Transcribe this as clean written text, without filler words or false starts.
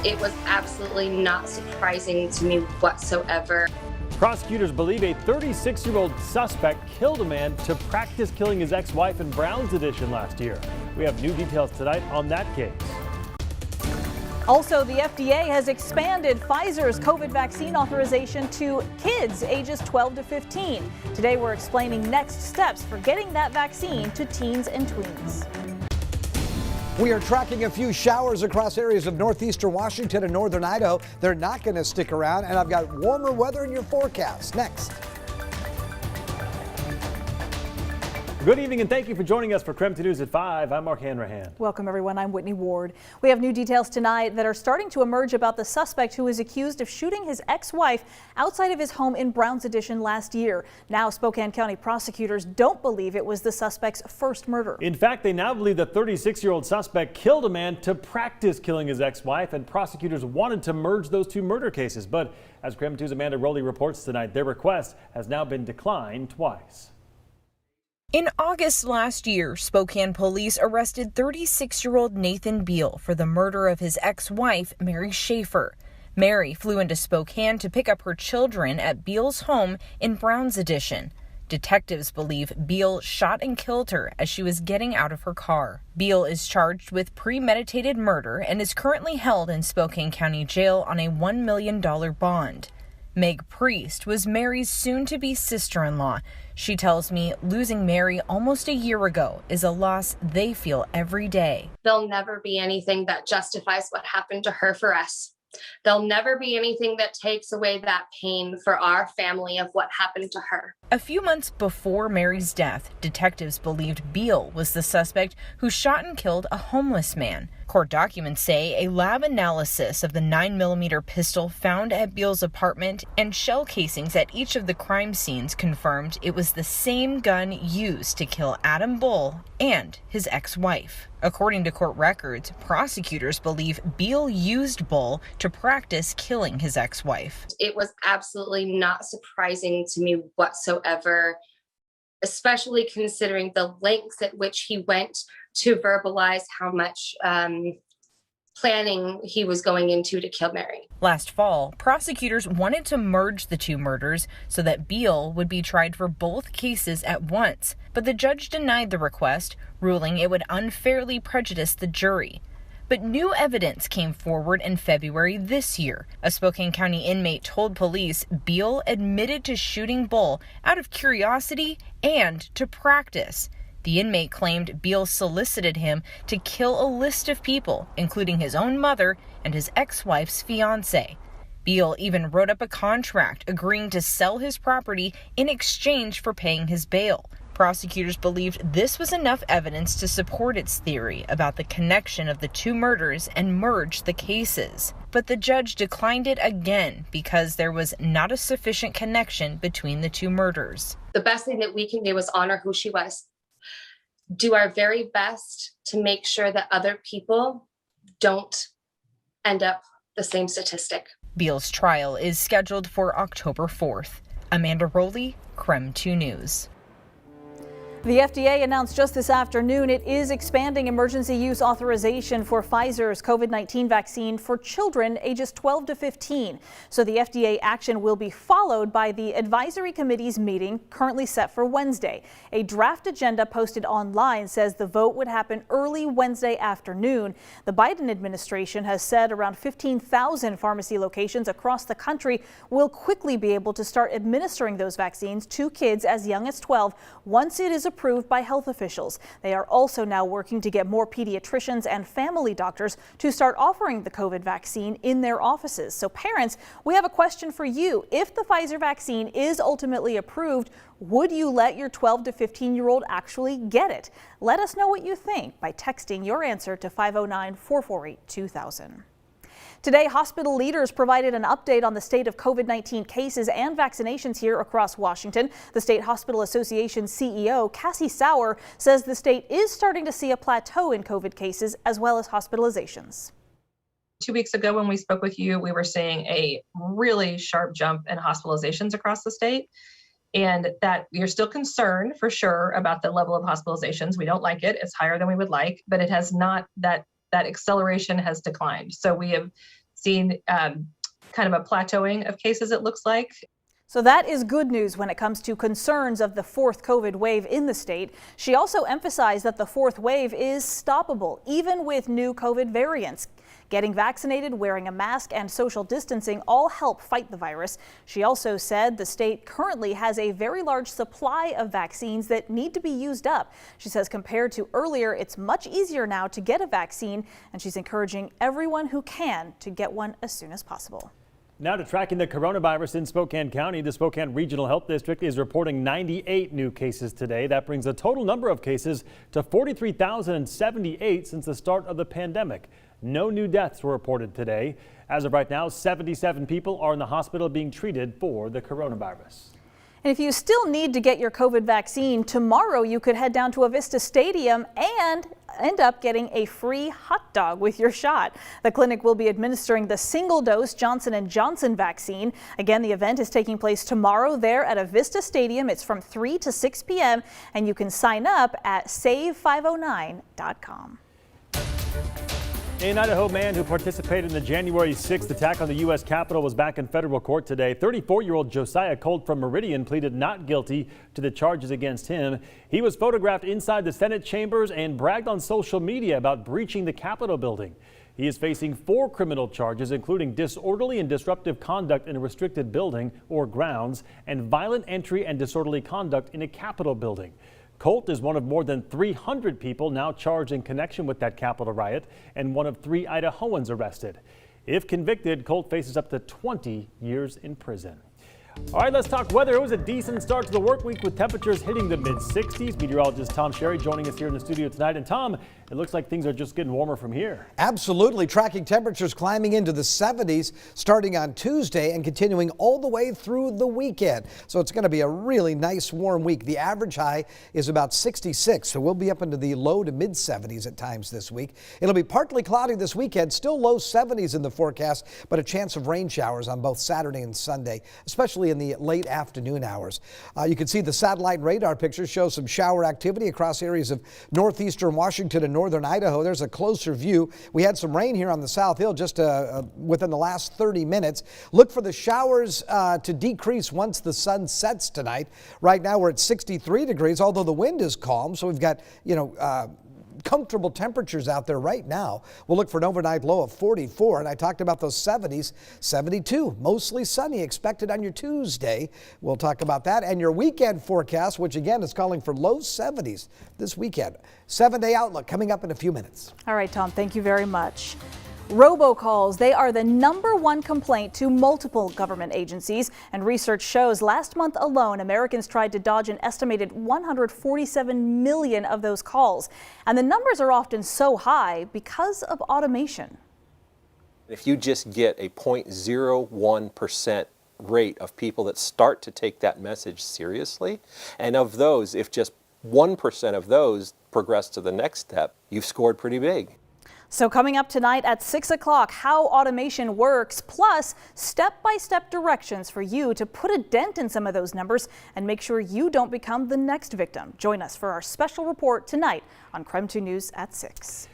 It was absolutely not surprising to me whatsoever. Prosecutors believe a 36-year-old suspect killed a man to practice killing his ex-wife in Brown's Edition last year. We have new details tonight on that case. Also, the FDA has expanded Pfizer's COVID vaccine authorization to kids ages 12 to 15. Today, we're explaining next steps for getting that vaccine to teens and tweens. We are tracking a few showers across areas of northeastern Washington and northern Idaho. They're not going to stick around, and I've got warmer weather in your forecast next. Good evening and thank you for joining us for KREM 2 News at 5. I'm Mark Hanrahan. Welcome everyone. I'm Whitney Ward. We have new details tonight that are starting to emerge about the suspect who is accused of shooting his ex-wife outside of his home in Brown's Edition last year. Now Spokane County prosecutors don't believe it was the suspect's first murder. In fact, they now believe the 36-year-old suspect killed a man to practice killing his ex-wife, and prosecutors wanted to merge those two murder cases. But as KREM 2's Amanda Rowley reports tonight, their request has now been declined twice. In August last year, Spokane police arrested 36-year-old Nathan Beal for the murder of his ex-wife, Mary Schaefer. Mary flew into Spokane to pick up her children at Beal's home in Brown's Edition. Detectives believe Beal shot and killed her as she was getting out of her car. Beal is charged with premeditated murder and is currently held in Spokane County Jail on a $1 million bond. Meg Priest was Mary's soon-to-be sister-in-law. She tells me losing Mary almost a year ago is a loss they feel every day. There'll never be anything that justifies what happened to her for us. There'll never be anything that takes away that pain for our family of what happened to her. A few months before Mary's death, detectives believed Beal was the suspect who shot and killed a homeless man. Court documents say a lab analysis of the 9mm pistol found at Beal's apartment and shell casings at each of the crime scenes confirmed it was the same gun used to kill Adam Bull and his ex-wife. According to court records, prosecutors believe Beal used Bull to practice killing his ex-wife. It was absolutely not surprising to me whatsoever, especially considering the lengths at which he went to verbalize how much planning he was going into to kill Mary. Last fall, prosecutors wanted to merge the two murders so that Beal would be tried for both cases at once, but the judge denied the request, ruling it would unfairly prejudice the jury. But new evidence came forward in February this year. A Spokane County inmate told police Beal admitted to shooting Bull out of curiosity and to practice. The inmate claimed Beal solicited him to kill a list of people, including his own mother and his ex-wife's fiancé. Beal even wrote up a contract agreeing to sell his property in exchange for paying his bail. Prosecutors believed this was enough evidence to support its theory about the connection of the two murders and merge the cases. But the judge declined it again because there was not a sufficient connection between the two murders. The best thing that we can do is honor who she was. Do our very best to make sure that other people don't end up the same statistic. Beal's trial is scheduled for October 4th. Amanda Rowley, KREM 2 News. The FDA announced just this afternoon it is expanding emergency use authorization for Pfizer's COVID-19 vaccine for children ages 12 to 15. So the FDA action will be followed by the advisory committee's meeting currently set for Wednesday. A draft agenda posted online says the vote would happen early Wednesday afternoon. The Biden administration has said around 15,000 pharmacy locations across the country will quickly be able to start administering those vaccines to kids as young as 12 once it is approved by health officials. They are also now working to get more pediatricians and family doctors to start offering the COVID vaccine in their offices. So parents, we have a question for you. If the Pfizer vaccine is ultimately approved, would you let your 12 to 15-year-old actually get it? Let us know what you think by texting your answer to 509-448-2000. Today, hospital leaders provided an update on the state of COVID-19 cases and vaccinations here across Washington. The State Hospital Association CEO, Cassie Sauer, says the state is starting to see a plateau in COVID cases as well as hospitalizations. 2 weeks ago when we spoke with you, we were seeing a really sharp jump in hospitalizations across the state, and that we are still concerned for sure about the level of hospitalizations. We don't like it. It's higher than we would like, but it has not, that acceleration has declined. So we have seen kind of a plateauing of cases, it looks like. So that is good news when it comes to concerns of the fourth COVID wave in the state. She also emphasized that the fourth wave is stoppable, even with new COVID variants. Getting vaccinated, wearing a mask, and social distancing all help fight the virus. She also said the state currently has a very large supply of vaccines that need to be used up. She says compared to earlier, it's much easier now to get a vaccine, and she's encouraging everyone who can to get one as soon as possible. Now to tracking the coronavirus in Spokane County, the Spokane Regional Health District is reporting 98 new cases today. That brings the total number of cases to 43,078 since the start of the pandemic. No new deaths were reported today. As of right now, 77 people are in the hospital being treated for the coronavirus. And if you still need to get your COVID vaccine, tomorrow you could head down to Avista Stadium and end up getting a free hot dog with your shot. The clinic will be administering the single-dose Johnson & Johnson vaccine. Again, the event is taking place tomorrow there at Avista Stadium. It's from 3 to 6 p.m. and you can sign up at save509.com. An Idaho man who participated in the January 6th attack on the U.S. Capitol was back in federal court today. 34-year-old Josiah Colt from Meridian pleaded not guilty to the charges against him. He was photographed inside the Senate chambers and bragged on social media about breaching the Capitol building. He is facing 4 criminal charges, including disorderly and disruptive conduct in a restricted building or grounds and violent entry and disorderly conduct in a Capitol building. Colt is one of more than 300 people now charged in connection with that Capitol riot and one of 3 Idahoans arrested. If convicted, Colt faces up to 20 years in prison. All right, let's talk weather. It was a decent start to the work week with temperatures hitting the mid-60s. Meteorologist Tom Sherry joining us here in the studio tonight. And Tom, it looks like things are just getting warmer from here. Absolutely. Tracking temperatures climbing into the 70s starting on Tuesday and continuing all the way through the weekend. So it's going to be a really nice warm week. The average high is about 66, so we'll be up into the low to mid 70s at times this week. It'll be partly cloudy this weekend, still low 70s in the forecast, but a chance of rain showers on both Saturday and Sunday, especially in the late afternoon hours. You can see the satellite radar pictures show some shower activity across areas of northeastern Washington and northern Idaho. There's a closer view. We had some rain here on the South Hill just within the last 30 minutes. Look for the showers to decrease once the sun sets tonight. Right now we're at 63 degrees, although the wind is calm, so we've got, comfortable temperatures out there right now. We'll look for an overnight low of 44, and I talked about those 70s, 72, mostly sunny expected on your Tuesday. We'll talk about that and your weekend forecast, which again is calling for low 70s this weekend. 7-day outlook coming up in a few minutes. All right, Tom, thank you very much. Robocalls, they are the #1 complaint to multiple government agencies, and research shows last month alone Americans tried to dodge an estimated 147 million of those calls. And the numbers are often so high because of automation. If you just get a 0.01% rate of people that start to take that message seriously, and of those, if just 1% of those progress to the next step, you've scored pretty big. So coming up tonight at 6 o'clock, how automation works, plus step-by-step directions for you to put a dent in some of those numbers and make sure you don't become the next victim. Join us for our special report tonight on KREM 2 News at 6.